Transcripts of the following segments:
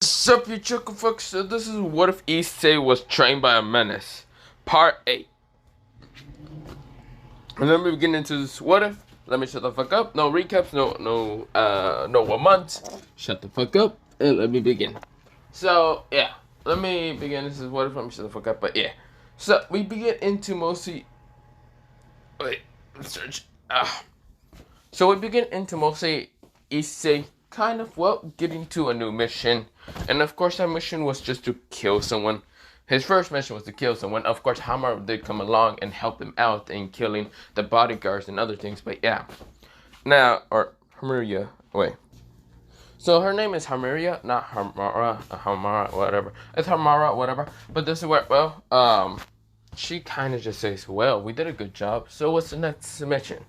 Sup, you chuckle fucks? So this is what if Issei was trained by a menace, part 8. And let me begin into this what if. Let me shut the fuck up. No recaps, no what months. Shut the fuck up and let me begin. So yeah, let me begin. This is what if. Let me shut the fuck up. But yeah, so we begin into mostly. Wait, search. So we begin into mostly Issei kind of, well, getting to a new mission. And of course, that mission was just to kill someone. His first mission was to kill someone. Of course, Hammer did come along and help him out in killing the bodyguards and other things. But yeah. Now, or Hamaria. Wait. So her name is Hamaria, not Hamara, whatever. It's Hamara, whatever. But this is where, well, she kind of just says, well, we did a good job. So what's the next mission?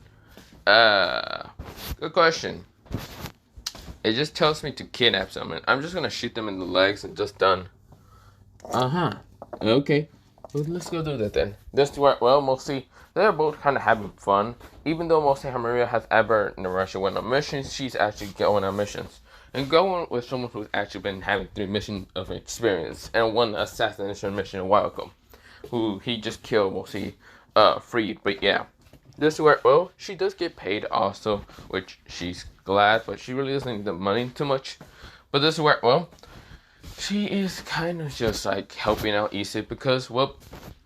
Good question. It just tells me to kidnap someone. I'm just gonna shoot them in the legs and just done. Okay. Well, let's go do that then. This where, well, mostly they're both kind of having fun. Even though mostly Maria has ever in Russia went on missions, she's actually going on missions. And going with someone who's actually been having 3 missions of experience and 1 assassination mission a while ago, who he just killed mostly freed. But yeah. This is where, well, she does get paid also, which she's glad, but she really doesn't need the money too much. But this is where, well, she is kind of just like helping out Issei because, well,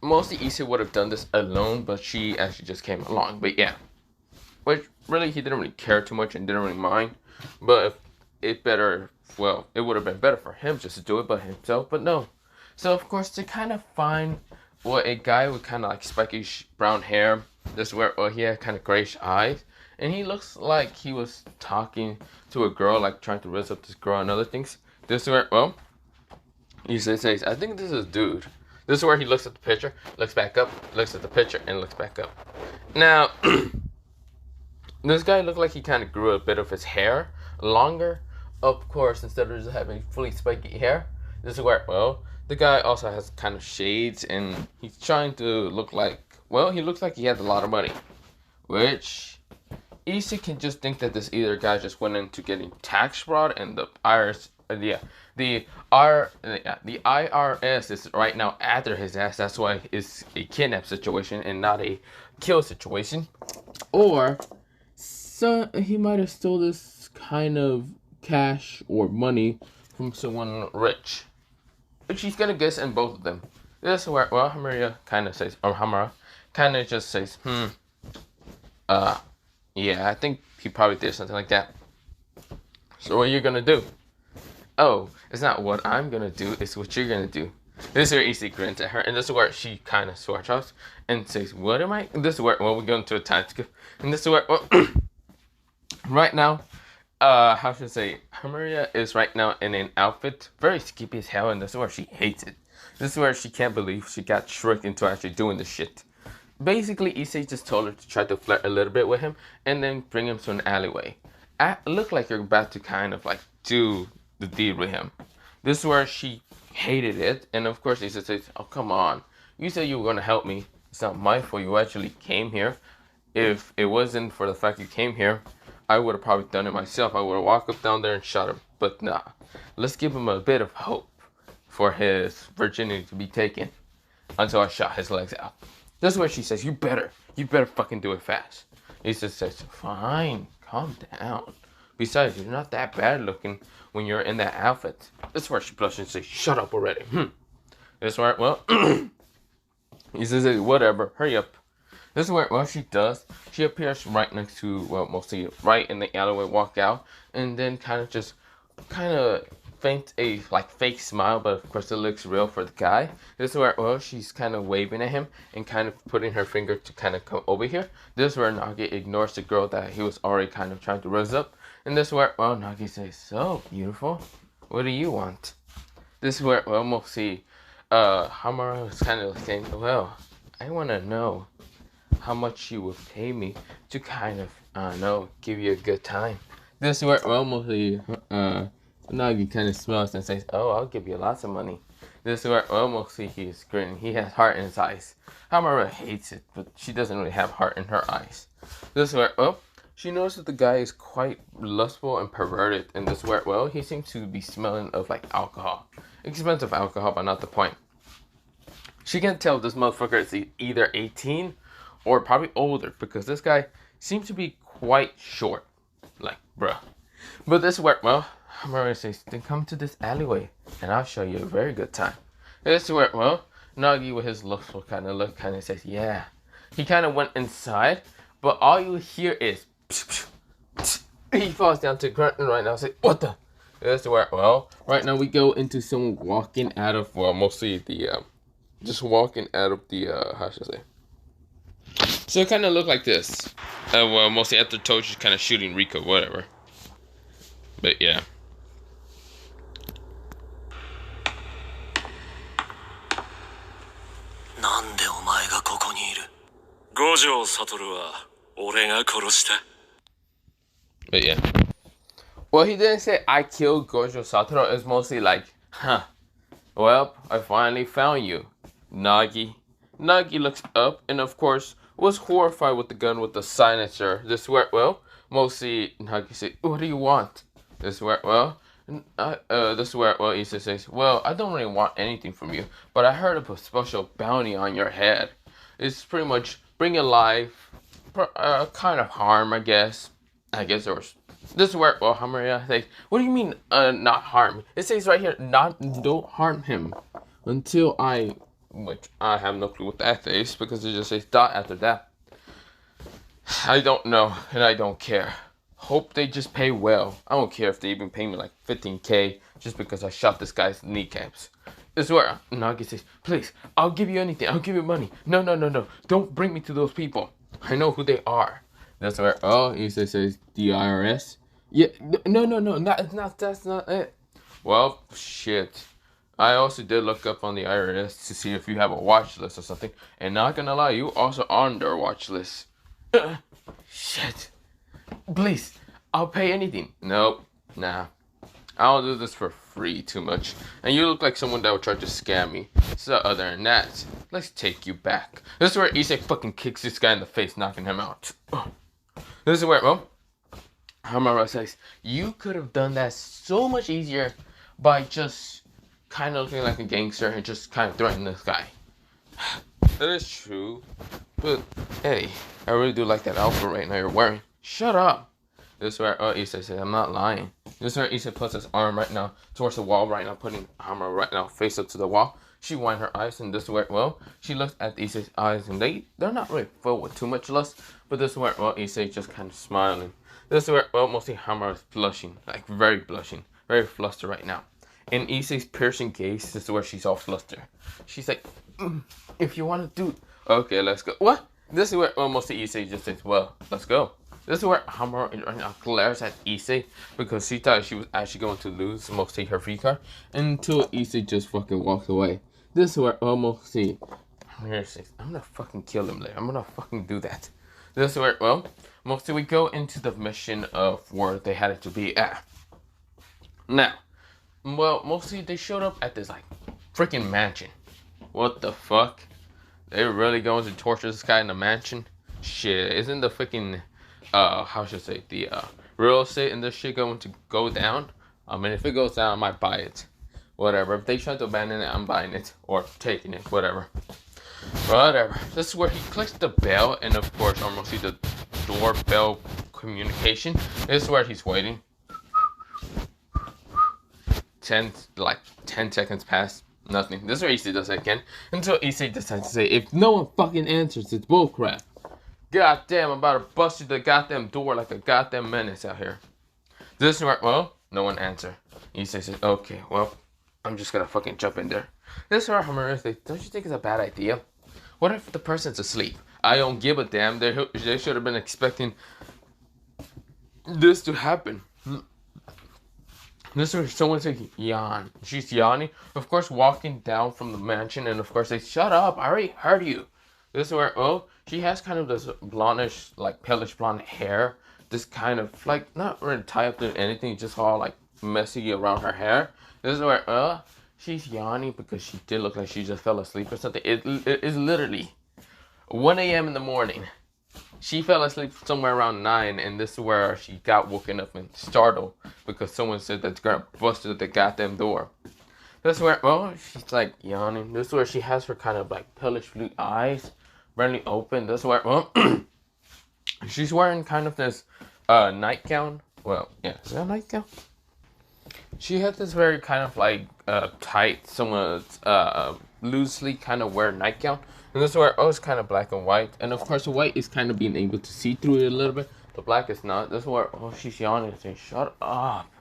mostly Issei would have done this alone, but she actually just came along. But yeah, which really he didn't really care too much and didn't really mind. But if it better, well, it would have been better for him just to do it by himself, but no. So of course to kind of find what a guy with kind of like spikyish brown hair. This is where, well, he had kind of grayish eyes, and he looks like he was talking to a girl, like trying to raise up this girl and other things. This is where, well, he says, I think this is a dude. This is where he looks at the picture, looks back up, looks at the picture, and looks back up. Now, this guy looked like he kind of grew a bit of his hair longer. Of course, instead of just having fully spiky hair, this is where, well, the guy also has kind of shades, and he's trying to look like, well, he looks like he has a lot of money. Which, Issei can just think that this either guy just went into getting tax fraud, and the IRS, the IRS is right now after his ass. That's why it's a kidnap situation and not a kill situation. Or, so he might have stole this kind of cash or money from someone rich. But she's gonna guess in both of them. This is where, well, Hamara kind of says, or Hamara kind of just says, yeah, I think he probably did something like that. So what are you gonna do? Oh, it's not what I'm gonna do, it's what you're gonna do. This is where Issei grins at her, and this is where she kind of switches off and says, what am I? And this is where, well, we go into a time skip. And this is where, well, right now, how should I say, Maria is right now in an outfit, very skimpy as hell, and this is where she hates it. This is where she can't believe she got tricked into actually doing this shit. Basically, Issei just told her to try to flirt a little bit with him, and then bring him to an alleyway. Look like you're about to kind of like do the deed with him. This is where she hated it, and of course Issei says, oh, come on. You said you were going to help me. It's not my fault you actually came here. If it wasn't for the fact you came here, I would have probably done it myself. I would have walked up down there and shot him. But nah, let's give him a bit of hope for his virginity to be taken until I shot his legs out. This is where she says, you better fucking do it fast. He just says, fine, calm down. Besides, you're not that bad looking when you're in that outfit. This is where she blushes and says, shut up already. This is where, well, he says, whatever, hurry up. This is where, well, she does. She appears right next to, well, mostly right in the alleyway, walk out, and then kind of faint a, like, fake smile, but of course it looks real for the guy. This is where, well, she's kind of waving at him and kind of putting her finger to kind of come over here. This is where Nagi ignores the girl that he was already kind of trying to raise up. And this is where, well, Nagi says, so, beautiful, what do you want? This is where, well, mostly, Hamara was kind of saying, well, I want to know how much you would pay me to kind of, I don't know, give you a good time. This is where, well, mostly, Nagi kind of smiles and says, oh, I'll give you lots of money. This is where, well, mostly he's grinning. He has heart in his eyes. Hamara hates it, but she doesn't really have heart in her eyes. This is where, well, she knows that the guy is quite lustful and perverted in this where, well, he seems to be smelling of like alcohol. Expensive alcohol, but not the point. She can tell this motherfucker is either 18 or probably older because this guy seems to be quite short. Like, bruh. But this where, well, Hamura says, then come to this alleyway and I'll show you a very good time. This where, well, Nagi with his lustful kind of look kind of says, yeah. He kind of went inside, but all you hear is he falls down to grunting right now. Say, what the? That's where, well, right now we go into someone walking out of, well, mostly the, just walking out of the, how should I say? So it kind of looked like this. Well, mostly after Toji's kind of shooting Rico, whatever. But yeah. なんでお前がここにいる？五条悟は俺が殺した。 But yeah. Well, he didn't say I killed Gojo Satoru. It's mostly like, huh. Well, I finally found you, Nagi. Nagi looks up and of course was horrified with the gun with the silencer. This where, well, mostly Nagi said, what do you want? This where, well, this where, well, Issei says, well, I don't really want anything from you, but I heard of a special bounty on your head. It's pretty much bring life, kind of harm, I guess. There was. This is where, well, Hamura says, what do you mean, not harm? It says right here, don't harm him until which I have no clue what that says because it just says dot after that. I don't know and I don't care. Hope they just pay well. I don't care if they even pay me like 15K just because I shot this guy's kneecaps. This is where Nagi says, please, I'll give you anything. I'll give you money. No. Don't bring me to those people. I know who they are. That's where, oh, Issei says, the IRS? Yeah, no, that's not it. Well, shit. I also did look up on the IRS to see if you have a watch list or something. And not gonna lie, you also on their watch list. Shit. Please, I'll pay anything. Nope, nah. I'll do this for free too much. And you look like someone that would try to scam me. So other than that, let's take you back. This is where Issei fucking kicks this guy in the face, knocking him out. This is where, well, Hamura says, you could have done that so much easier by just kind of looking like a gangster and just kind of threatening this guy. That is true. But, hey, I really do like that outfit right now you're wearing. Shut up. This is where Issei says, I'm not lying. This is where Issei puts his arm right now towards the wall right now, putting Hamura right now face up to the wall. She winds her eyes, and this is where, well, she looks at Issei's eyes, and they're not really filled with too much lust, but this is where, well, Issei just kind of smiling. This is where, well, mostly Hamura is blushing, like very blushing, very flustered right now. In Issei's piercing gaze, this is where she's all flustered. She's like, if you want to do, okay, let's go. What? This is where, well, mostly Issei just says, well, let's go. This is where Hamura right now glares at Issei because she thought she was actually going to lose mostly her free card until Issei just fucking walks away. This is where almost see Hamura says, I'm gonna fucking kill him later. I'm gonna fucking do that. This is where, well, mostly we go into the mission of where they had it to be at. Now, well, mostly they showed up at this like freaking mansion. What the fuck? They were really going to torture this guy in the mansion? Shit, isn't the freaking how should I say, the real estate in this shit going to go down? I mean, if it goes down, I might buy it. Whatever. If they try to abandon it, I'm buying it. Or taking it. Whatever. This is where he clicks the bell. And of course, almost see the doorbell communication. This is where he's waiting. 10 seconds pass. Nothing. This is where Issei does it again. Until Issei decides to say, if no one fucking answers, it's bullcrap. God damn, I'm about to bust you the goddamn door like a goddamn menace out here. This is where, well, no one answer. Issei says, okay, well, I'm just gonna fucking jump in there. This is where Hamura says, don't you think it's a bad idea? What if the person's asleep? I don't give a damn. They should have been expecting this to happen. This is where someone says, yawn. She's yawning. Of course, walking down from the mansion, and of course, they shut up. I already heard you. This is where, oh, she has kind of this blondish, like palish blonde hair. This kind of, like, not really tied up to anything, just all, like, messy around her hair. This is where, she's yawning because she did look like she just fell asleep or something. It is literally 1 a.m. in the morning. She fell asleep somewhere around 9, and this is where she got woken up and startled because someone said that the girl busted the goddamn door. This is where, well, she's like yawning. This is where she has her kind of like palish blue eyes barely open. This is where, well, she's wearing kind of this nightgown. Well, yeah, is that a nightgown? She had this very kind of like tight, somewhat loosely kind of wear nightgown. And this is where, oh, it's kind of black and white. And of course, the white is kind of being able to see through it a little bit. The black is not. This is where, oh, she's yawning and saying, shut up.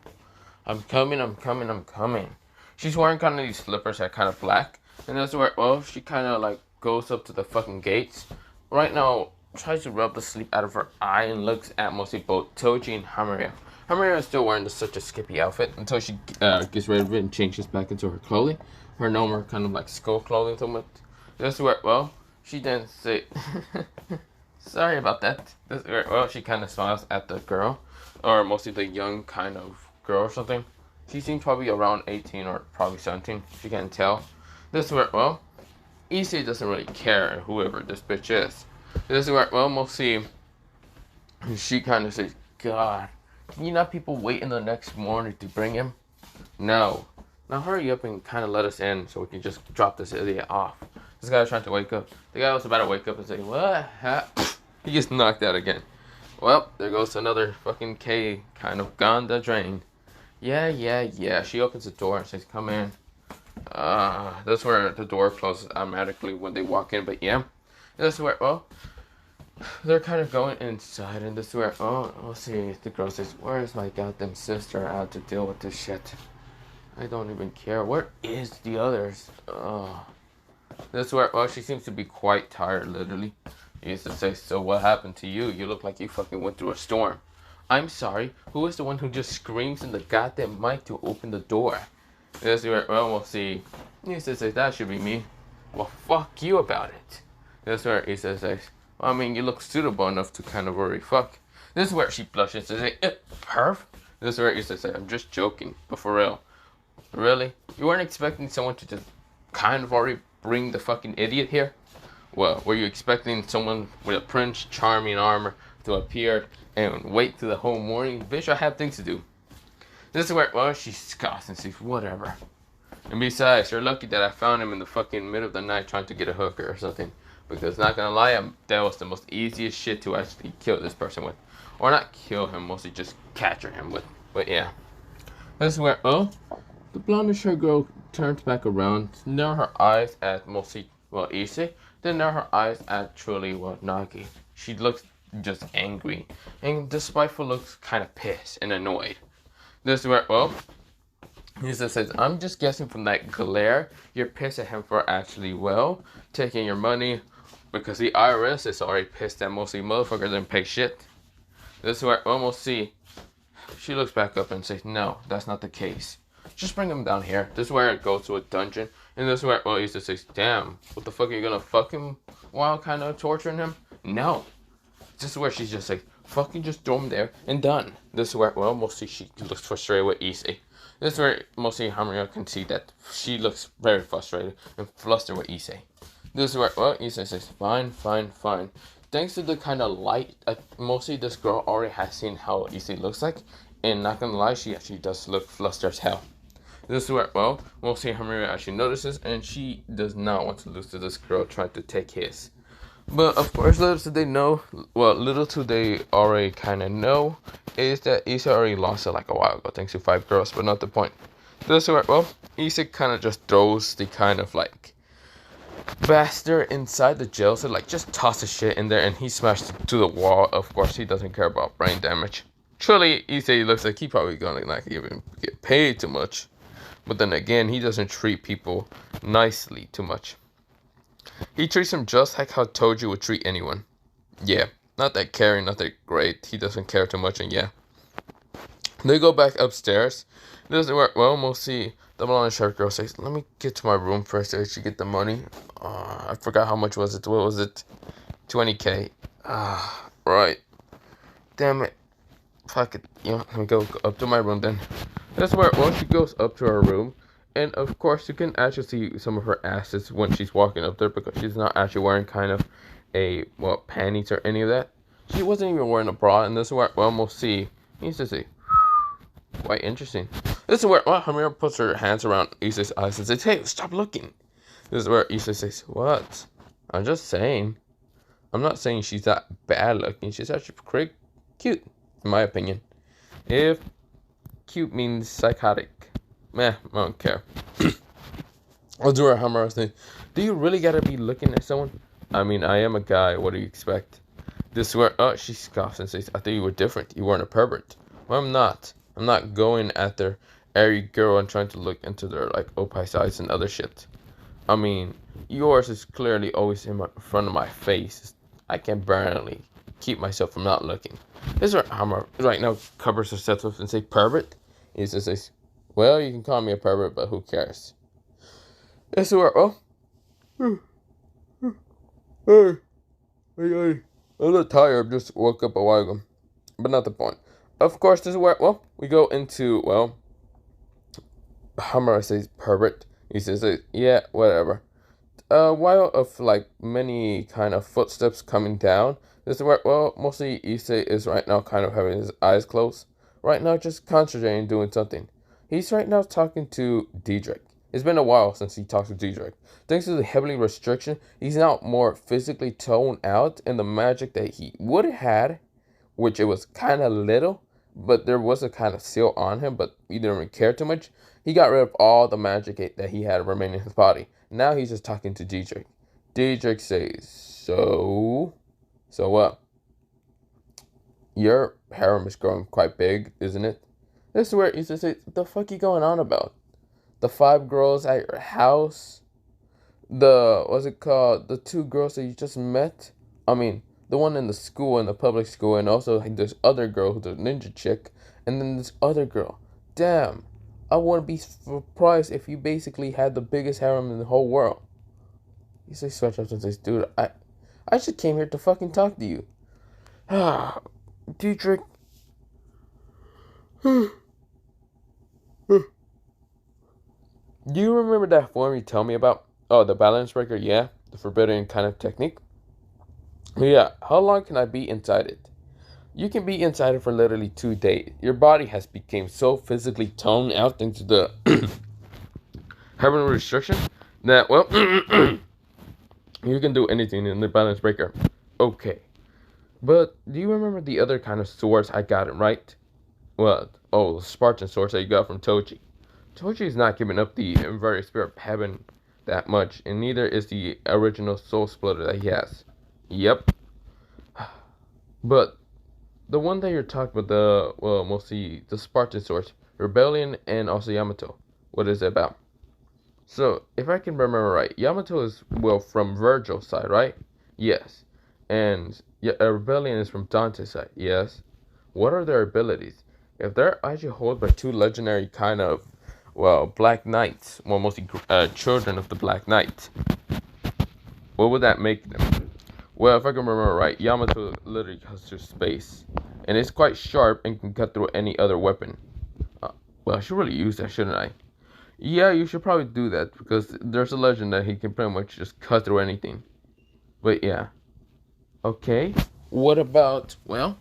I'm coming, I'm coming, I'm coming. She's wearing kind of these slippers that are kind of black. And that's where, well, she kind of like goes up to the fucking gates. Right now, tries to rub the sleep out of her eye and looks at mostly both Toji and Hamaria. Hamaria is still wearing such a skippy outfit until she gets rid of it and changes back into her clothing. Her normal kind of like skull clothing. So this is where, well, she then say, sorry about that. This is where, well, she kind of smiles at the girl. Or mostly the young kind of girl or something. She seems probably around 18 or probably 17. She can't tell. This is where, well, Issei doesn't really care whoever this bitch is. This is where, well, mostly she kind of says, God, can you not people wait in the next morning to bring him? No. Now hurry up and kind of let us in so we can just drop this idiot off. This guy's trying to wake up. The guy was about to wake up and say, what? He gets knocked out again. Well, there goes another fucking K kind of gone the drain. Yeah. She opens the door and says, come in. That's where the door closes automatically when they walk in, but yeah. This is where, well, they're kind of going inside, and this is where, oh, we'll see. The girl says, where's my goddamn sister out to deal with this shit? I don't even care. Where is the others? This is where, well, she seems to be quite tired, literally. He used to say, so what happened to you? You look like you fucking went through a storm. I'm sorry, who is the one who just screams in the goddamn mic to open the door? This is where, well, we'll see. He used to say, that should be me. Well, fuck you about it. This is where he says, well, I mean, you look suitable enough to kind of worry. Fuck. This is where she blushes and says, perf? This is where he used to say, I'm just joking, but for real. Really? You weren't expecting someone to just kind of already bring the fucking idiot here? Well, were you expecting someone with a Prince Charming armor to appear and wait till the whole morning? Bitch, I have things to do. This is where, well, she scoffs and says, whatever. And besides, you're lucky that I found him in the fucking middle of the night trying to get a hooker or something. Because, not gonna lie, that was the most easiest shit to actually kill this person with. Or not kill him, mostly just capture him with. But yeah. This is where, oh, the blondish haired girl turns back around, narrow her eyes at mostly, well, Issei. Then narrow her eyes at truly, well, Nagi. She looks just angry. And the spiteful looks kind of pissed and annoyed. This is where, well, he just says, I'm just guessing from that glare, you're pissed at him for actually, well, taking your money. Because the IRS is already pissed that mostly motherfuckers didn't pay shit. This is where, well, we'll see. She looks back up and says, no, that's not the case. Just bring him down here. This is where it goes to a dungeon. And this is where, well, he just says, damn, what the fuck, are you gonna fuck him while kind of torturing him? No. This is where she's just like, fucking just throw him there and done. This is where, well, mostly she looks frustrated with Issei. This is where mostly Hamaria can see that she looks very frustrated and flustered with Issei. This is where, well, Issei says, fine. Thanks to the kind of light, mostly this girl already has seen how Issei looks like. And not gonna lie, she actually does look flustered as hell. This is where, well, mostly Hamaria actually notices, and she does not want to lose to this girl trying to take his. But of course, little do they know, well, little do they already kind of know, is that Issei already lost it like a while ago, thanks to 5 girls, but not the point. This is where, well, Issei kind of just throws the kind of like bastard inside the jail cell, like just tosses shit in there, and he smashed to the wall. Of course, he doesn't care about brain damage. Truly, Issei looks like he probably gonna not even get paid too much. But then again, he doesn't treat people nicely too much. He treats them just like how Toji would treat anyone. Yeah, not that caring, not that great. He doesn't care too much, and yeah. They go back upstairs. This is where, well, we'll see. The blonde shirt girl says, let me get to my room first so she get the money. I forgot how much was it. What was it? 20k. Right. Damn it. Fuck it. You know, let me go up to my room then. That's where, well, she goes up to her room. And of course, you can actually see some of her asses when she's walking up there because she's not actually wearing kind of a, well, panties or any of that. She wasn't even wearing a bra, and this is where, well, we'll see. He's just say, quite interesting. This is where Hamira puts her hands around Issei's eyes and says, hey, stop looking. This is where Issei says, what? I'm just saying. I'm not saying she's that bad looking. She's actually pretty cute, in my opinion. If cute means psychotic, meh, I don't care. I'll do her Hamira thing. Do you really gotta be looking at someone? I mean, I am a guy. What do you expect? This is where, she scoffs and says, I thought you were different. You weren't a pervert. Well, I'm not. I'm not going after every girl and trying to look into their, like, opie eyes and other shit. I mean, yours is clearly always in front of my face. I can barely keep myself from not looking. This is where Hammer right now covers herself up and say, pervert? He just says, well, you can call me a pervert, but who cares? This is where, hey, I'm a little tired. I just woke up a while ago. But not the point. Of course, this is where, we go into, Hammer says, pervert. He says, yeah, whatever. While of, like, many kind of footsteps coming down, this is where, mostly Issei is right now kind of having his eyes closed. Right now, just concentrating, doing something. He's right now talking to Diedrich. It's been a while since he talked to Diedrich. Thanks to the heavily restriction, he's now more physically toned out, and the magic that he would have had, which it was kind of little, but there was a kind of seal on him, but he didn't really care too much. He got rid of all the magic that he had remaining in his body. Now he's just talking to Diedrich. Diedrich says, so what? Your harem is growing quite big, isn't it? This is where he says, what the fuck you going on about? The 5 girls at your house? What's it called? The 2 girls that you just met? I mean, the one in the school, in the public school, and also this other girl who's a ninja chick, and then this other girl. Damn, I wouldn't be surprised if you basically had the biggest harem in the whole world. He says, stretch up and says, dude, I just came here to fucking talk to you. Diedrich. Do you remember that form you tell me about? Oh, the balance breaker, yeah. The forbidden kind of technique. Yeah, how long can I be inside it? You can be inside it for literally 2 days. Your body has become so physically toned out into the having restriction that, you can do anything in the balance breaker. Okay. But do you remember the other kind of swords I got it right? What? Oh, the Spartan swords that you got from Toji. Toji is not giving up the inverted spirit of heaven that much, and neither is the original soul splitter that he has. Yep. But the one that you're talking about, mostly the Spartan swords, Rebellion, and also Yamato. What is it about? So, if I can remember right, Yamato is, from Virgil's side, right? Yes. And Rebellion is from Dante's side, yes. What are their abilities? If they're actually held by 2 legendary kind of, Black Knights, mostly children of the Black Knight, what would that make them? Well, if I can remember right, Yamato literally cuts through space, and it's quite sharp and can cut through any other weapon. I should really use that, shouldn't I? Yeah, you should probably do that, because there's a legend that he can pretty much just cut through anything. But yeah. Okay. What about, the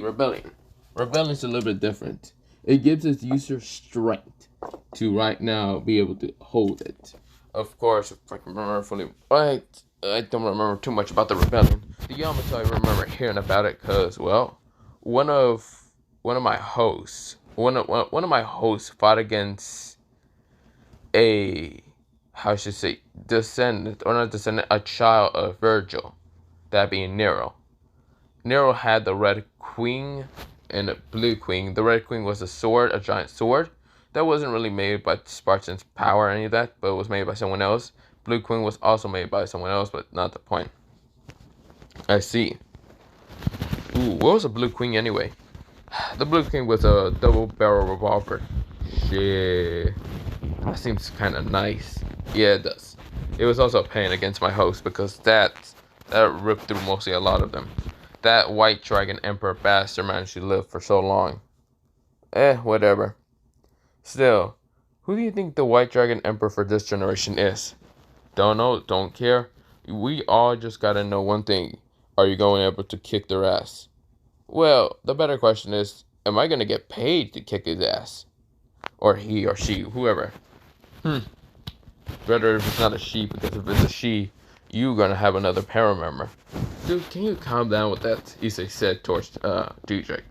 Rebellion? Rebellion is a little bit different. It gives its user strength to right now be able to hold it. Of course, if I can remember fully right, I don't remember too much about the Rebellion. The Yamato, I remember hearing about it because, one of my hosts fought against a, a child of Virgil, that being Nero. Nero had the Red Queen and a Blue Queen. The Red Queen was a giant sword. That wasn't really made by Spartan's power or any of that, but it was made by someone else. Blue Queen was also made by someone else, but not the point. I see. Ooh, what was a Blue Queen anyway? The Blue Queen was a double-barrel revolver. Shit. That seems kind of nice. Yeah, it does. It was also a pain against my host because that ripped through mostly a lot of them. That White Dragon Emperor bastard managed to live for so long. Whatever. Still, who do you think the White Dragon Emperor for this generation is? Don't know, don't care. We all just gotta know one thing. Are you going able to kick their ass? Well, the better question is, am I gonna get paid to kick his ass? Or he or she, whoever. Better if it's not a she, because if it's a she, you gonna have another para member. Dude, can you calm down with that? Issei said towards Dietrich.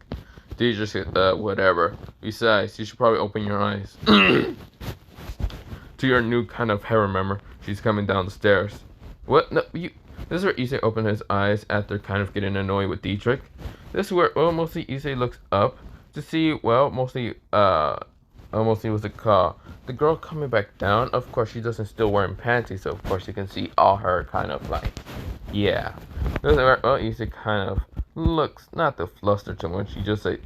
Dietrich said, whatever. Besides, you should probably open your eyes. To your new kind of para member. She's coming down the stairs. What? No, you. This is where Issei opened his eyes after kind of getting annoyed with Dietrich. This is where, well, mostly Issei looks up to see, well, mostly was the girl coming back down. Of course, she doesn't still wearing panties, so of course you can see all her kind of like, yeah. This is where, well, Issei kind of looks, not to fluster too much, she just say,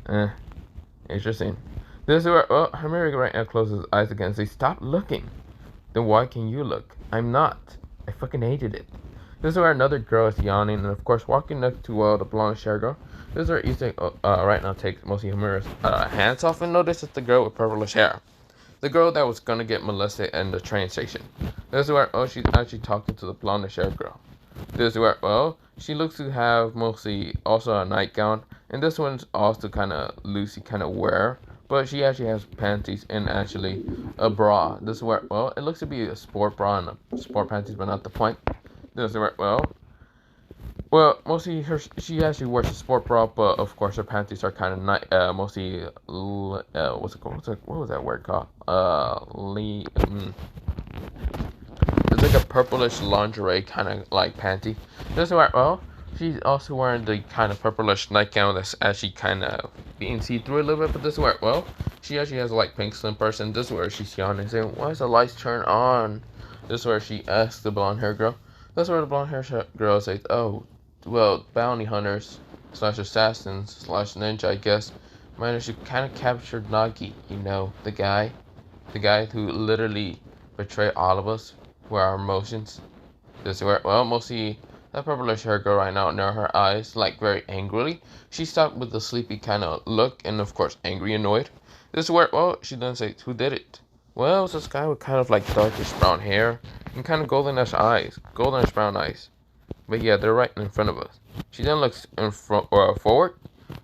interesting. This is where, well, Hamiri right now closes his eyes again and says, stop looking. Then why can you look? I'm not. I fucking hated it. This is where another girl is yawning, and of course walking next to the blonde hair girl. This is where Issei right now takes mostly Hamira's hands off and notices the girl with purplish hair. The girl that was gonna get molested in the train station. This is where, oh, she's actually talking to the blonde hair girl. This is where, well, she looks to have mostly also a nightgown, and this one's also kind of loosey kind of wear, but she actually has panties and actually a bra. This is where, well, it looks to be a sport bra and a sport panties, but not the point. This is where, well, mostly she actually wears a sport bra, but of course her panties are kind of mostly what's it called? What was that word called? It's like a purplish lingerie kind of like panty. This is where, well, she's also wearing the kind of purplish nightgown that's actually kind of being see through a little bit. But this is where, well, she actually has a like pink slim person. This is where she's yawning, saying, "Why is the lights turned on?" This is where she asks the blonde hair girl. This is where the blonde hair girl says, "Oh, well, bounty hunters slash assassins slash ninja, I guess, managed to kind of capture Nagi. You know, the guy who literally betrayed all of us with our emotions." This is where, well, mostly that purplish hair girl right now near her eyes, like very angrily. She stopped with a sleepy kind of look and, of course, angry, annoyed. This is where, well, she then says, "Who did it?" Well, it's this guy with kind of like darkish brown hair and kind of goldenish brown eyes. But yeah, they're right in front of us. She then looks in front or forward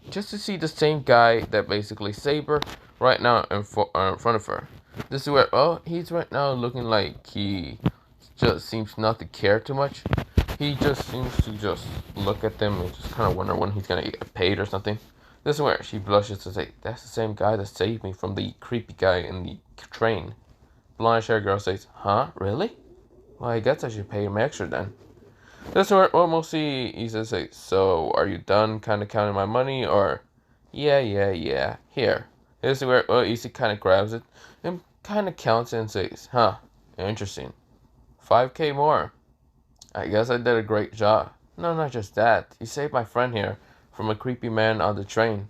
just to see the same guy that basically saved her right now in front of her. This is where, well, he's right now looking like he just seems not to care too much. He just seems to just look at them and just kind of wonder when he's gonna get paid or something. This is where she blushes to say, "That's the same guy that saved me from the creepy guy in the train." Blonde hair girl says, "Huh? Really? Well, I guess I should pay him extra then." This is where, well, mostly Issa says, "So, are you done kind of counting my money, or?" Yeah. Here. This is where, well, Issa kind of grabs it and kind of counts it and says, "Huh, interesting. 5K more. I guess I did a great job." "No, not just that. You saved my friend here from a creepy man on the train."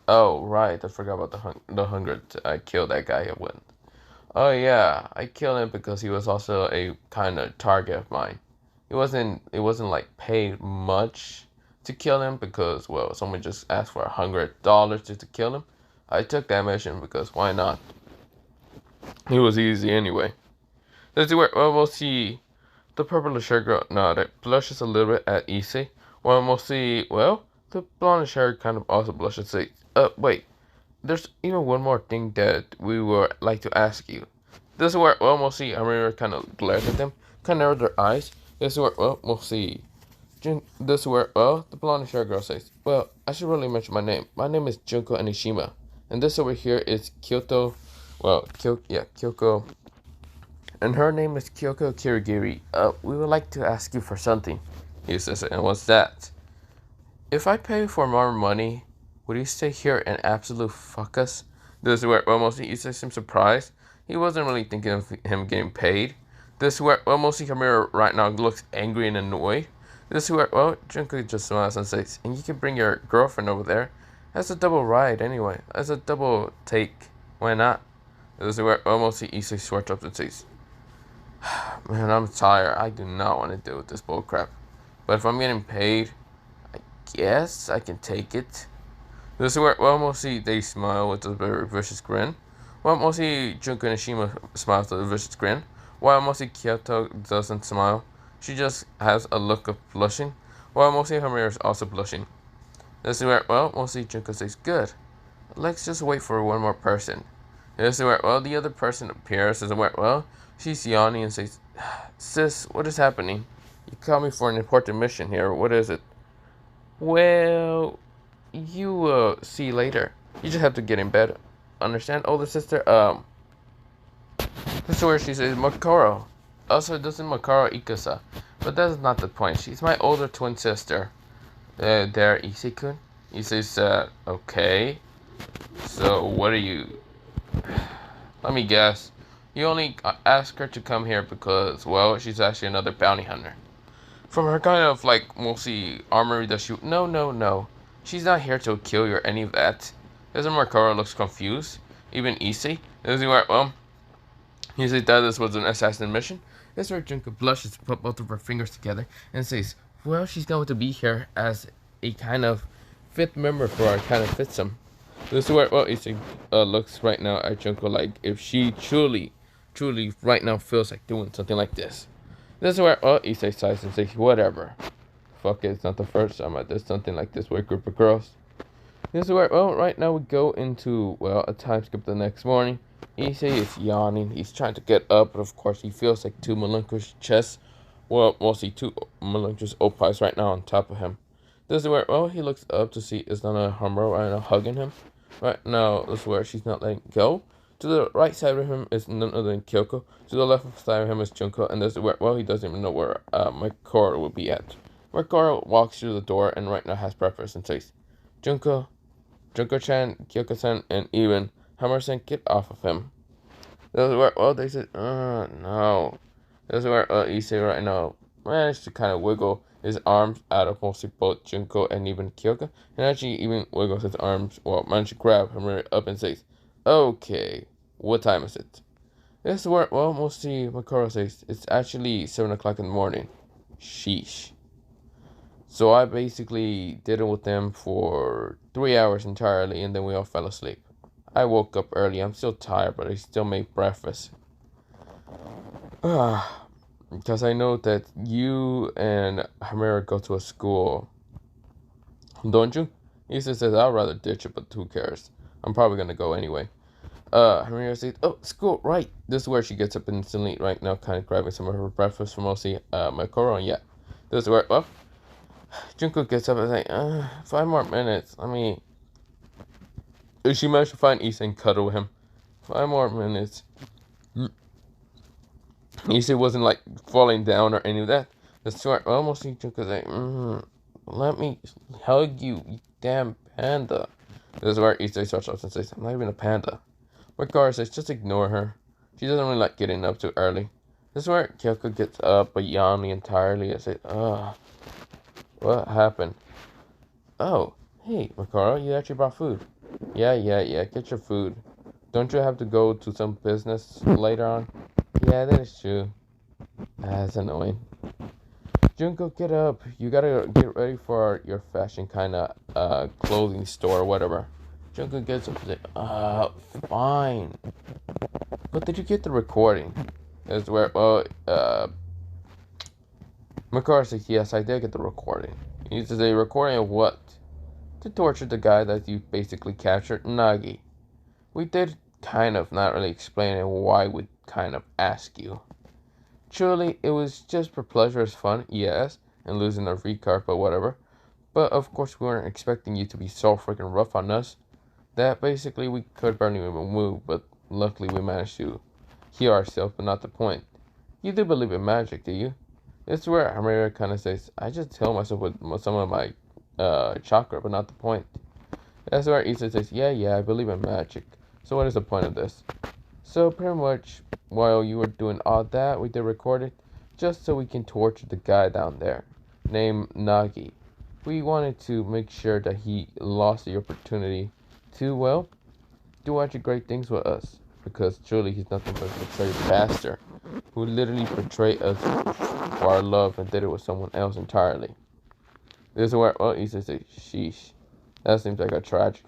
"Oh, right. I forgot about the hunger. I killed that guy at Wind." "Oh, yeah. I killed him because he was also a kind of target of mine. It wasn't like paid much to kill him because, well, someone just asked for $100 just to kill him. I took that mission because why not? It was easy anyway." This is where, well, we'll see the purplish hair girl nodded, blushes a little bit at Issei. Well, we'll see, well, the blondish hair kind of also blushes. Say, wait, there's even one more thing that we would like to ask you." This is where, well, we'll see Amira kind of glares at them, kind of narrows their eyes. This is where, well, we'll see. This is where, well, the blonde hair girl says, "Well, I should really mention my name. My name is Junko Anishima. And this over here is Kyoko, well, Kyoko. And her name is Kyoko Kirigiri. We would like to ask you for something." He says, "And what's that?" "If I pay for more money, would you stay here and absolute fuck us?" This is where, well, mostly Issa seems surprised. He wasn't really thinking of him getting paid. This is where, well, mostly Kamira right now looks angry and annoyed. This is where, well, Junko just smiles and says, "And you can bring your girlfriend over there. That's a double ride anyway. That's a double take. Why not?" This is where, well, mostly Issa sweats up and says, "Man, I'm tired. I do not want to deal with this bullcrap. But if I'm getting paid, I guess I can take it." This is where, well, mostly they smile with a very vicious grin. Well, mostly Junko Nishima smiles with a vicious grin. While mostly Kyoto doesn't smile. She just has a look of blushing. Well, mostly Hamir is also blushing. This is where, well, mostly Junko says, good. Let's just wait for one more person. This is where, well, the other person appears. This is where, well, she's yawning and says, sis, what is happening? You called me for an important mission here. What is it? Well, you see later. You just have to get in bed. Understand, older sister? This is where she says, Makaro. Also, doesn't Makaro Ikasa. But that's not the point. She's my older twin sister. There, Issei-kun. Issei said, okay. So, what are you... Let me guess. You only asked her to come here because, well, she's actually another bounty hunter. From her kind of, like, mostly armory that she... No. She's not here to kill you or any of that. Isn't Makaro looks confused? Even Issei? Is he where, well... He says that this was an assassin mission. This is where Junko blushes, put both of her fingers together, and says, well, she's going to be here as a kind of fifth member for our kind of fitsum. This is where, well, Issei looks right now at Junko like if she truly right now feels like doing something like this. This is where, well, Issei sighs and says, whatever. Fuck it, it's not the first time I did something like this with a group of girls. This is where, well, right now we go into, well, a time skip the next morning. Issei is yawning. He's trying to get up, but of course he feels like two relinquished chests. Well, mostly two relinquished opais right now on top of him. This is where, well, he looks up to see is Nana Hamura right now hugging him. Right now, this is where she's not letting go. To the right side of him is none other than Kyoko. To the left side of him is Junko. And this is where, well, he doesn't even know where Makoro will be at. Makoro walks through the door and right now has breakfast and says, Junko-chan, Kyoko-san, and even Hammer-san, get off of him. This is where, well, they said, no. This is where Issei right now managed to kind of wiggle his arms out of mostly both Junko and even Kyoko. And actually even wiggles his arms, well, managed to grab Hammer up and says, okay, what time is it? This is where, well, mostly Makoro says, it's actually 7 o'clock in the morning. Sheesh. So I basically did it with them for 3 hours entirely, and then we all fell asleep. I woke up early. I'm still tired, but I still made breakfast. Because I know that you and Hamera go to a school. Don't you? Issa says, I'd rather ditch it, but who cares? I'm probably going to go anyway. Hamera says, oh, school, right. This is where she gets up instantly right now, kind of grabbing some of her breakfast from mostly Makoro, and yeah. This is where, well, Junko gets up and says, 5 more minutes. I mean, she managed to find Issei and cuddle him. 5 more minutes. Issei wasn't like falling down or any of that. That's short. Almost Junko's like, let me hug you, you damn panda. This is where Issei starts off and says, I'm not even a panda. Makara says, just ignore her. She doesn't really like getting up too early. This is where Kyoko gets up, but yawning entirely and says, what happened? Oh, hey, Makara, you actually brought food. Yeah, get your food. Don't you have to go to some business later on? Yeah, that is true. That's annoying. Junko, get up. You gotta get ready for your fashion kind of clothing store or whatever. Junko gets up and says, fine. But did you get the recording? That's where, well, Makara says, yes, I did get the recording. He says, a recording of what? To torture the guy that you basically captured, Nagi. We did kind of not really explaining why we'd kind of ask you. Truly, it was just for pleasure as fun, yes, and losing a free card, but whatever. But of course, we weren't expecting you to be so freaking rough on us that basically we could barely even move, but luckily we managed to heal ourselves, but not the point. You do believe in magic, do you? It's where Hamera kind of says, I just heal myself with some of my chakra, but not the point. That's where Issa says, yeah, I believe in magic. So what is the point of this? So pretty much, while you were doing all that, we did record it, just so we can torture the guy down there, named Nagi. We wanted to make sure that he lost the opportunity to, well, do actually great things with us. Because truly, he's nothing but a betrayed bastard, who literally betrayed us for our love and did it with someone else entirely. This is where, well, Issa says, sheesh. That seems like a tragic,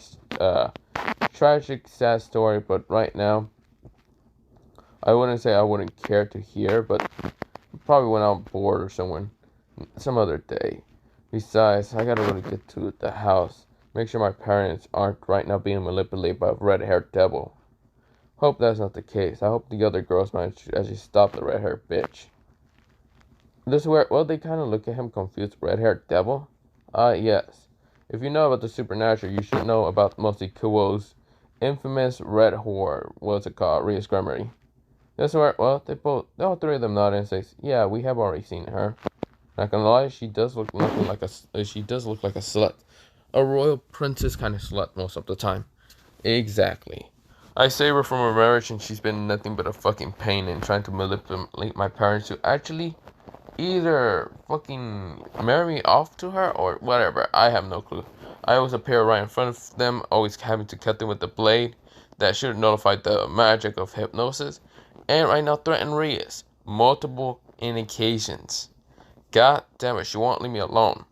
sad story, but right now, I wouldn't say I wouldn't care to hear, but probably when I'm bored or some other day. Besides, I gotta really get to the house. Make sure my parents aren't right now being manipulated by a red-haired devil. Hope that's not the case. I hope the other girls manage to actually stop the red-haired bitch. This is where, well, they kind of look at him confused. Red-haired devil? Yes. If you know about the supernatural, you should know about mostly Kuo's infamous red whore. What's it called? Reincarnation. This is where, well, all three of them nod and say, yeah, we have already seen her. Not gonna lie, she does look nothing like she does look like a slut. A royal princess kind of slut most of the time. Exactly. I save her from her marriage and she's been nothing but a fucking pain in trying to manipulate my parents to actually either fucking marry me off to her or whatever. I have no clue. I always appear right in front of them, always having to cut them with the blade. That should have notified the magic of hypnosis. And right now threaten Reyes. Multiple indications. God damn it, she won't leave me alone.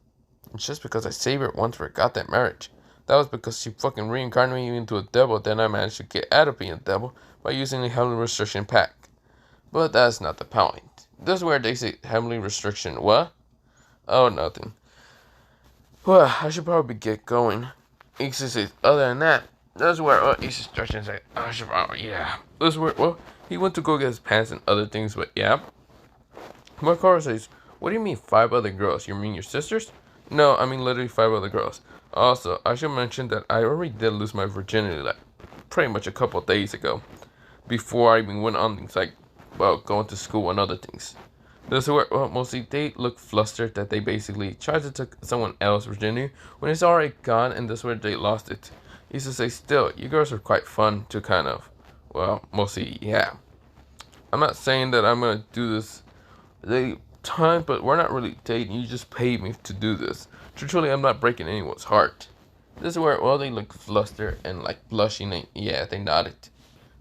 It's just because I saved her once for a goddamn marriage. That was because she fucking reincarnated me into a devil, then I managed to get out of being a devil by using the heavenly restriction pack. But that's not the point. This is where they say heavenly restriction. What? Oh, nothing. Well, I should probably get going. Issei says, other than that, that's where Issei stretches and says, I should probably, yeah. This is where, well, he went to go get his pants and other things, but yeah. Makara says, what do you mean 5 other girls? You mean your sisters? No, I mean literally 5 other girls. Also, I should mention that I already did lose my virginity like pretty much a couple of days ago. Before I even went on things like, well, going to school and other things. This is where, well, mostly they look flustered that they basically tried to take someone else's virginity when it's already gone, and this is where they lost it. He used to say, still, you girls are quite fun to kind of, well, mostly, yeah. I'm not saying that I'm gonna do this time, but we're not really dating. You just paid me to do this. Truly, I'm not breaking anyone's heart. This is where, well, they look flustered and like blushing, and yeah, they nodded.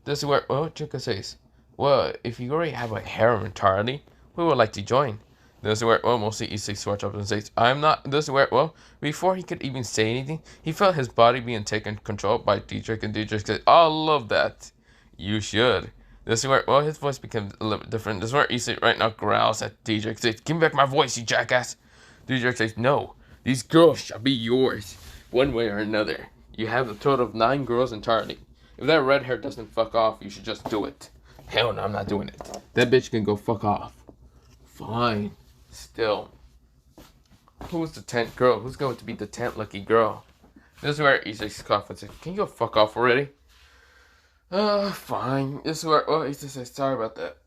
This is where, well, Chuka says, well, if you already have a harem entirely, we would like to join. This is where, well, mostly Issei sweats up and says, I'm not. This is where, well, before he could even say anything, he felt his body being taken control by Dietrich, and Dietrich said, I love that. You should. This is where, well, his voice becomes a little bit different. This is where Issei right now growls at Dietrich, says, give me back my voice, you jackass. Dietrich says, no, these girls shall be yours, one way or another. You have a total of 9 girls entirely. If that red hair doesn't fuck off, you should just do it. Hell no, I'm not doing it. That bitch can go fuck off. Fine. Still. Who's the 10th girl? Who's going to be the 10th lucky girl? This is where Issei scoffs and says, can you go fuck off already? Fine. This is where, well, Issei says, sorry about that.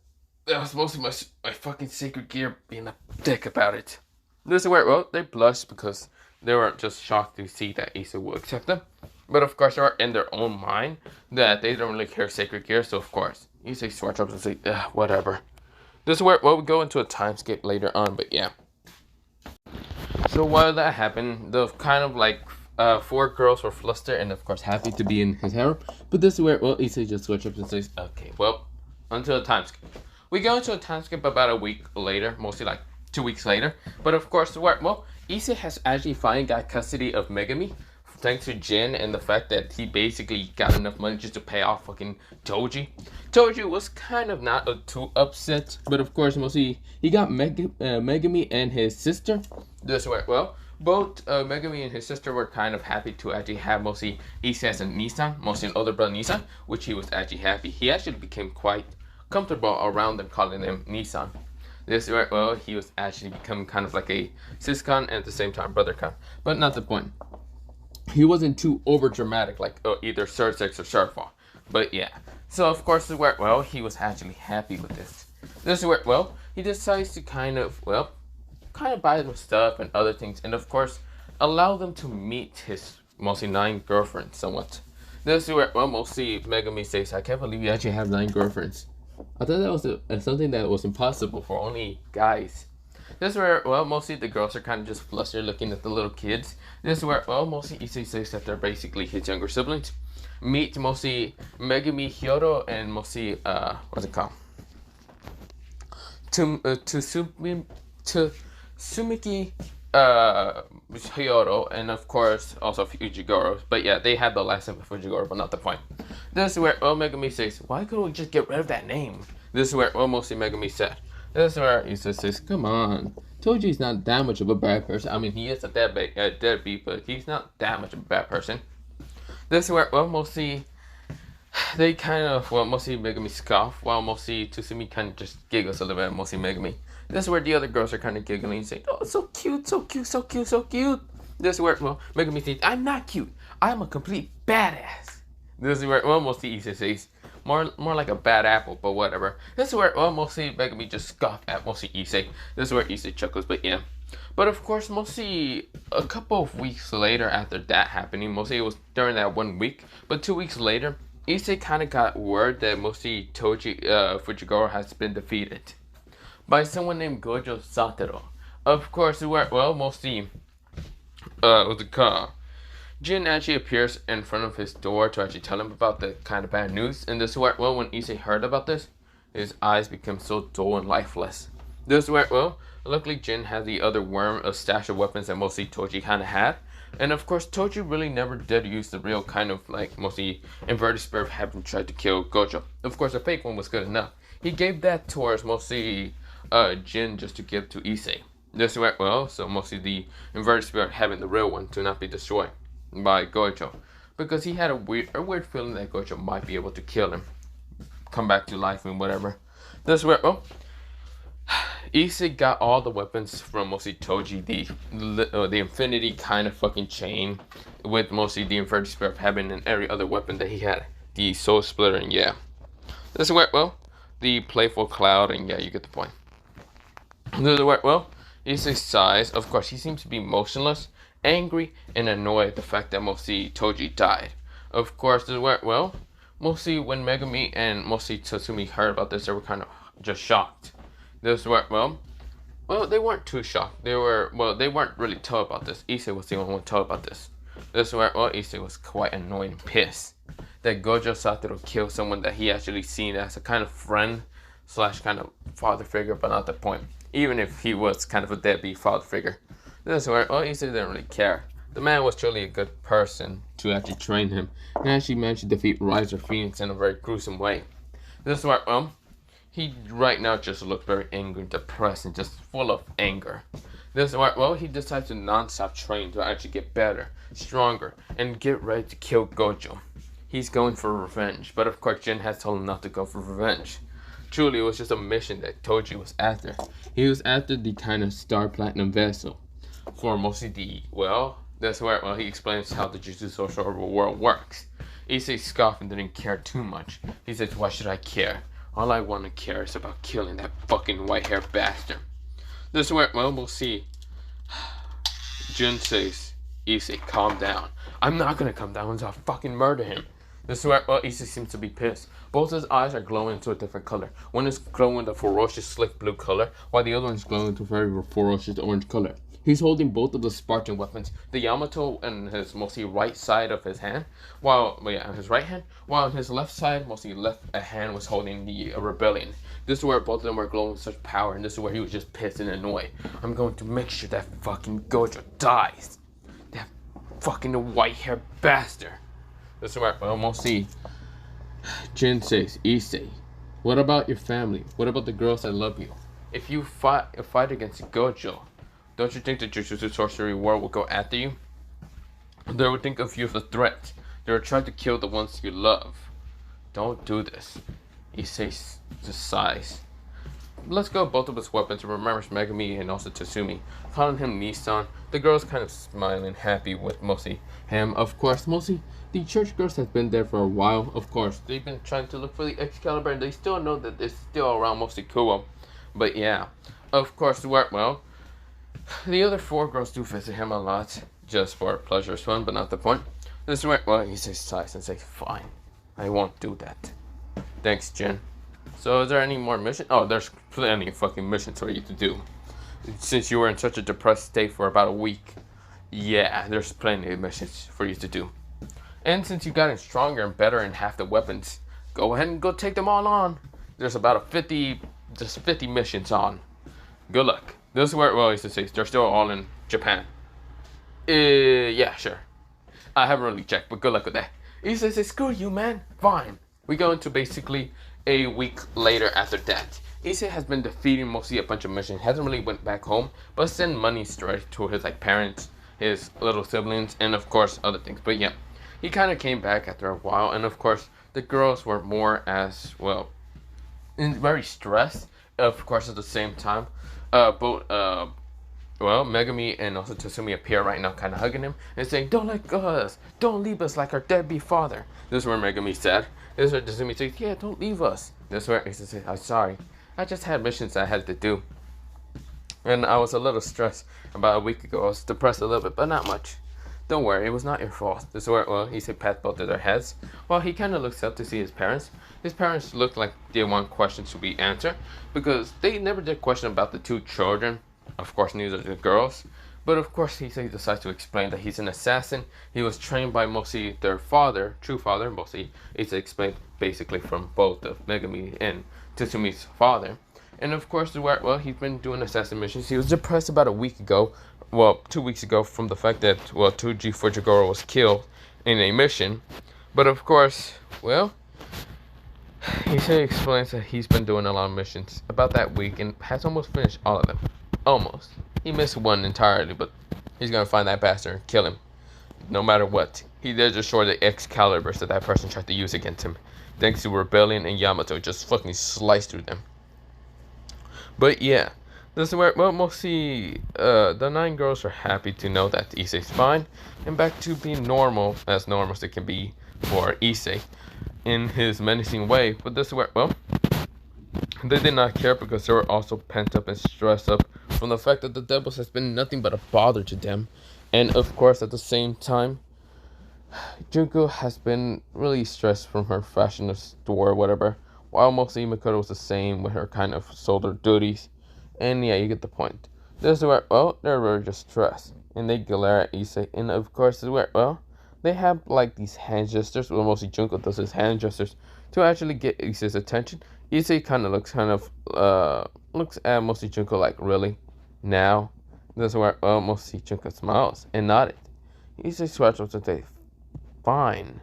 That was mostly my fucking sacred gear being a dick about it. This is where, well, they blushed because they were just shocked to see that Issei would accept them. But of course, they are in their own mind that they don't really care sacred gear, so of course, Issei sweats up and say, whatever. This is where, well, we go into a time skip later on, but yeah. So while that happened, the kind of like 4 girls were flustered and of course happy to be in his harem. But this is where, well, Issei just switches up and says, okay, well, until a time skip. We go into a time skip about a week later, mostly like 2 weeks later. But of course, where, well, Issei has actually finally got custody of Megami. Thanks to Jin and the fact that he basically got enough money just to pay off fucking Toji. Toji was kind of not too upset, but of course, mostly he got Megami and his sister. This way, well, both Megami and his sister were kind of happy to actually have mostly Issei as a Nissan, mostly an older brother Nissan, which he was actually happy. He actually became quite comfortable around them, calling them Nissan. This way, well, he was actually becoming kind of like a sis-con and at the same time brother-con, but not the point. He wasn't too over dramatic like either Sursex or Sharfall. But yeah. So of course where, well, he was actually happy with this. This is where, well, he decides to kind of buy them stuff and other things, and of course allow them to meet his mostly 9 girlfriends somewhat. This is where, well, mostly Megami says, I can't believe you actually have 9 girlfriends. I thought that was something that was impossible for only guys. This is where, well, mostly the girls are kind of just flustered looking at the little kids. This is where, well, mostly Issei says that they're basically his younger siblings. Meet mostly Megami Hyodo and mostly, what's it called? Sumiki Hyodo, and of course also Fujigoro. But yeah, they had the last name of Fujigoro, but not the point. This is where, well, Megami says, why couldn't we just get rid of that name? This is where, well, mostly Megami said. This is where Issei says, come on, Toji's not that much of a bad person. I mean, he is a deadbeat, but he's not that much of a bad person. This is where, well, mostly, they kind of, well, mostly Megami scoff, while mostly Tsumi kind of just giggles a little bit, mostly Megami. This is where the other girls are kind of giggling and saying, oh, so cute, so cute, so cute, so cute. This is where, well, Megami says, I'm not cute. I'm a complete badass. This is where, well, mostly Issei says, more like a bad apple, but whatever. This is where, well, mostly Megami just scoff at mostly Issei. This is where Issei chuckles, but yeah. But of course, mostly a couple of weeks later after that happening, mostly it was during that 1 week, but 2 weeks later, Issei kind of got word that mostly Fujigoro has been defeated by someone named Gojo Satoru. Of course, well, mostly, with the car. Jin actually appears in front of his door to actually tell him about the kind of bad news. And this is where, well, when Issei heard about this, his eyes became so dull and lifeless. This is where, well, luckily Jin had the other worm, a stash of weapons that mostly Toji kind of had. And of course, Toji really never did use the real kind of, like, mostly inverted spirit of having tried to kill Gojo. Of course, a fake one was good enough. He gave that towards mostly Jin just to give to Issei. This is where, well, so mostly the inverted spirit having the real one to not be destroyed by Gojo, because he had a weird feeling that Gojo might be able to kill him, come back to life and whatever. This is where, well, Issei got all the weapons from mostly Toji, the infinity kind of fucking chain, with mostly the inverted spirit of heaven and every other weapon that he had, the soul splitter, and yeah. This is where, well, the playful cloud, and yeah, you get the point. This is where, well, Issei sighs. Of course, he seems to be motionless, angry, and annoyed at the fact that mostly Toji died. Of course, this is where, well, mostly when Megami and mostly Tatsumi heard about this, they were kind of just shocked. This is where, well, they weren't too shocked. They weren't really told about this. Issei was the only one told about this. This is where, well, Issei was quite annoyed and pissed that Gojo Satoru killed someone that he actually seen as a kind of friend / kind of father figure, but not the point. Even if he was kind of a deadbeat father figure. This is where, well, Issei didn't really care. The man was truly a good person to actually train him, and actually managed to defeat Riser Phoenix in a very gruesome way. This is where, well, he right now just looks very angry, depressed, and just full of anger. This is where, well, he decides to non-stop train to actually get better, stronger, and get ready to kill Gojo. He's going for revenge, but of course Jin has told him not to go for revenge. Truly, it was just a mission that Toji was after. He was after the kind of Star Platinum vessel. For mostly the, well, that's where, well, he explains how the Jutsu social world works. Issei scoffed and didn't care too much. He says, why should I care? All I want to care is about killing that fucking white-haired bastard. This is where, well, we'll see. Jin says, Issei, calm down. I'm not gonna calm down until I fucking murder him. This is where, well, Issei seems to be pissed. Both his eyes are glowing into a different color. One is glowing the ferocious, slick blue color, while the other one is glowing into a very ferocious orange color. He's holding both of the Spartan weapons, the Yamato in his mostly right side of his hand, while his right hand, while on his left side, mostly left hand was holding the rebellion. This is where both of them were glowing with such power, and this is where he was just pissed and annoyed. I'm going to make sure that fucking Gojo dies. That fucking white-haired bastard. This is where, well, mostly Jin says, Issei, what about your family? What about the girls that love you? If you fight against Gojo, don't you think the Jutsu sorcery world will go after you? They will think of you as a threat. They will try to kill the ones you love. Don't do this. Issei just sighs. Let's go both of his weapons and remembers Megami and also Tatsumi, calling him Nissan. The girl's kind of smiling, happy with mostly him. Of course, mostly the church girls have been there for a while. Of course, they've been trying to look for the Excalibur, and they still know that it's still around mostly Kuo. But yeah, of course, well, the other 4 girls do visit him a lot, just for pleasure or fun, but not the point. This is where, well, he says sighs and says, fine, I won't do that. Thanks, Jin. So is there any more missions? Oh, there's plenty of fucking missions for you to do. Since you were in such a depressed state for about a week. Yeah, there's plenty of missions for you to do. And since you gotten stronger and better in half the weapons, go ahead and go take them all on. There's about 50 missions on. Good luck. This is where, well, I used to say, they're still all in Japan. Yeah, sure. I haven't really checked, but good luck with that. He says, screw you, man. Fine. We go into basically a week later after that. Issei has been defeating mostly a bunch of missions. He hasn't really went back home, but send money straight to his like parents, his little siblings, and of course other things. But yeah, he kind of came back after a while, and of course the girls were more as well, very stressed. Of course, at the same time, both Megami and also Tatsumi appear right now, kind of hugging him and saying, "Don't let go of us. Don't leave us like our deadbeat father." This is where Megami said. This is where Tatsumi says, "Yeah, don't leave us." This is where Issei says, "I'm sorry. I just had missions I had to do. And I was a little stressed about a week ago. I was depressed a little bit, but not much. Don't worry, it was not your fault." This is where, Issei pats both of their heads. Well, he kind of looks up to see his parents. His parents look like they want questions to be answered because they never did question about the two children. Of course, neither the girls. But of course, he decides to explain that he's an assassin. He was trained by mostly their father, true father, mostly. It's explained basically from both of Megami and Tatsumi's father. And of course, he's been doing assassin missions. He was depressed about a week ago, 2 weeks ago, from the fact that, Tuji Fujigoro was killed in a mission. But of course, he explains that he's been doing a lot of missions about that week and has almost finished all of them. Almost. He missed one entirely, but he's gonna find that bastard and kill him. No matter what. He did destroy the Excaliburs that person tried to use against him. Thanks to Rebellion and Yamato just fucking sliced through them. But yeah. This is where, mostly, the 9 girls are happy to know that Issei's fine and back to being normal as it can be for Issei in his menacing way. But this is where, they did not care because they were also pent up and stressed up from the fact that the Devils has been nothing but a bother to them. And of course, at the same time, Junko has been really stressed from her fashion store or whatever, while mostly Makoto was the same with her kind of soldier duties. And yeah, you get the point. This is where, they're really just stressed. And they glare at Issei. And of course, this is where, they have like these hand gestures. Well, mostly Junko does his hand gestures to actually get Issei's attention. Issei kind of looks at mostly Junko like, really? Now? This is where, mostly Junko smiles and nodded. Issei scratches and says, fine.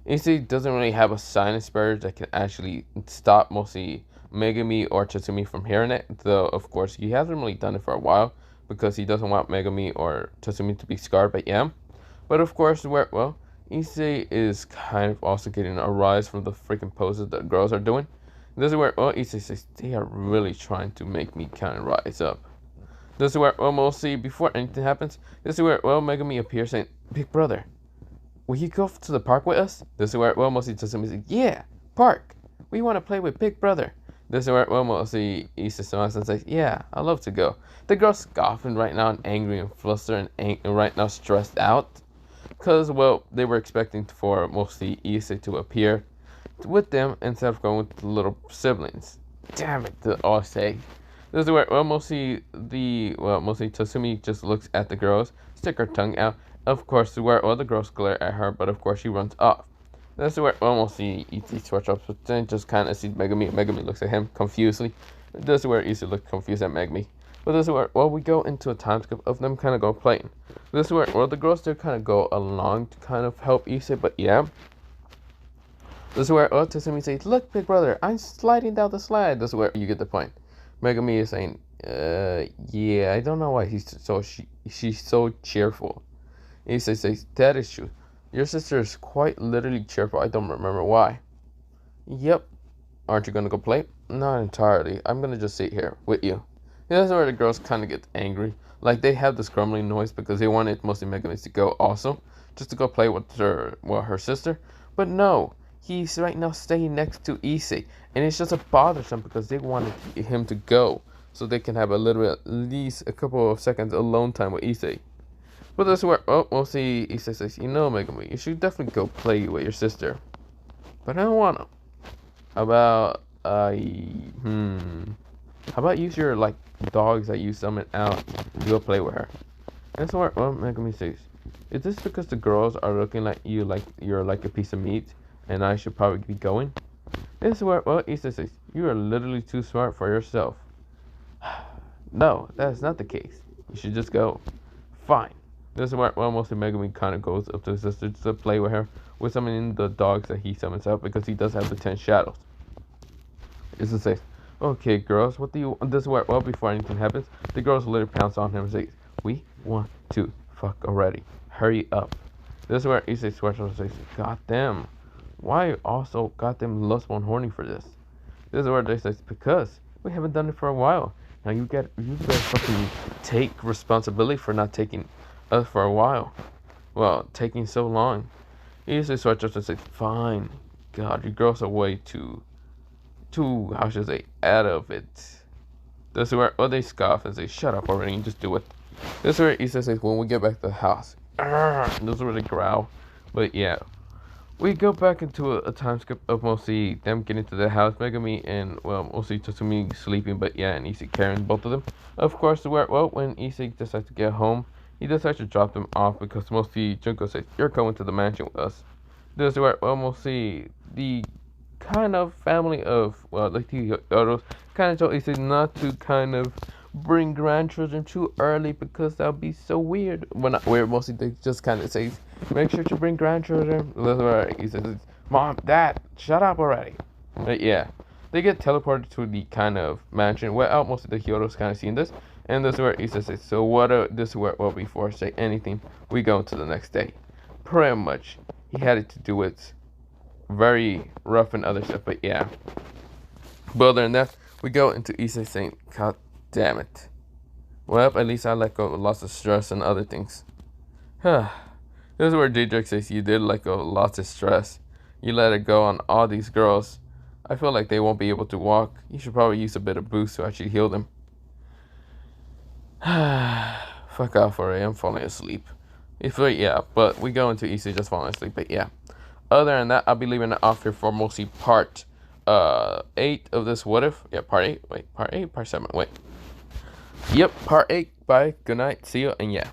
Issei doesn't really have a silence barrier that can actually stop mostly Megami or Tatsumi from hearing it, though of course he hasn't really done it for a while because he doesn't want Megami or Tatsumi to be scarred by Yam. But of course, Issei is kind of also getting a rise from the freaking poses that girls are doing. This is where, Issei says, they are really trying to make me kind of rise up. This is where, mostly before anything happens, this is where, Megami appears saying, "Big brother, will you go to the park with us?" This is where, mostly Tatsumi says, "Yeah, park. We want to play with Big brother." This is where, mostly Issei smiles and says, "Yeah, I'd love to go." The girl's scoffing right now and angry and flustered and right now stressed out. Because, they were expecting for mostly Issei to appear with them instead of going with the little siblings. Damn it, the Issei. This is where, mostly Tatsumi just looks at the girls, stick her tongue out. Of course, where all the girls glare at her, but of course she runs off. This is where mostly Issei switch up, but then just kind of sees Megami, and Megami looks at him confusedly. This is where Issei looks confused at Megami. But this is where, we go into a time skip of them kind of go playing. This is where, the girls still kind of go along to kind of help Issei, but yeah. This is where, Tatsumi says, "Look, big brother, I'm sliding down the slide." This is where you get the point. Megami is saying, yeah, I don't know why she's so cheerful. Issei says, "That is true. Your sister is quite literally cheerful. I don't remember why." "Yep. Aren't you gonna go play?" "Not entirely. I'm gonna just sit here with you." That's where the girls kind of get angry. Like, they have this grumbling noise because they wanted mostly Megami to go also, just to go play with her sister. But no, he's right now staying next to Issei, and it's just a bothersome because they wanted him to go so they can have at least a couple of seconds alone time with Issei. But that's where, mostly Issei says, Megami, you should definitely go play with your sister. But I don't wanna. How about, how about use your, dogs that you summon out to go play with her? That's where, Megami says, is this because the girls are looking like you're like a piece of meat, and I should probably be going? This is where, Issei says, you are literally too smart for yourself. No, that is not the case. You should just go. Fine. This is where, mostly Megami kind of goes up to his sister to play with her, with summoning the dogs that he summons out, because he does have the 10 shadows. Issei says, Okay, girls, what do you? This is where, well, before anything happens, the girls literally pounce on him and say, "We want to fuck already. Hurry up." This is where Issei swears and says, "God damn, why also goddamn lustful and horny for this?" This is where they say, "Because we haven't done it for a while. Now you better fucking take responsibility for not taking us for a while. Well, taking so long." Issei swears and says, "Fine. God, you girls are way too, how should I say, out of it." This is where, well, they scoff and say, "Shut up already and just do it." This is where Issa says, "When we get back to the house." This is where they growl. But yeah, we go back into a time skip of mostly them getting to the house, Megami and, well, mostly Tatsumi sleeping, but yeah, and Issei carrying both of them. Of course, where, well, when Issei decides to get home, he decides to drop them off because mostly Junko says, "You're coming to the mansion with us." This is where, well, mostly the kind of family of, well, like the Yoros kind of told Issei not to kind of bring grandchildren too early because that would be so weird. Well, not weird, mostly they just kind of say, "Make sure to bring grandchildren." That's where he says, "Mom, Dad, shut up already." But yeah, they get teleported to the kind of mansion where most of the Hyoros kind of seen this. And this is where Issa says, "So what this is where, well, before I say anything, we go into the next day." Pretty much, he had it to do it very rough and other stuff, but yeah. But other than that, we go into Issei saying, "God damn it. Well, at least I let go of lots of stress and other things." This is where Daedric says, "You did let go of lots of stress. You let it go on all these girls. I feel like they won't be able to walk. You should probably use a bit of boost to actually heal them." Fuck off already, I'm falling asleep. Yeah, but we go into Issei just falling asleep, but yeah. Other than that, I'll be leaving it off here for mostly part 8 of this What If. Yeah, part 8. Wait, part 8, part 7. Wait. Yep, part 8. Bye. Good night. See you. And yeah.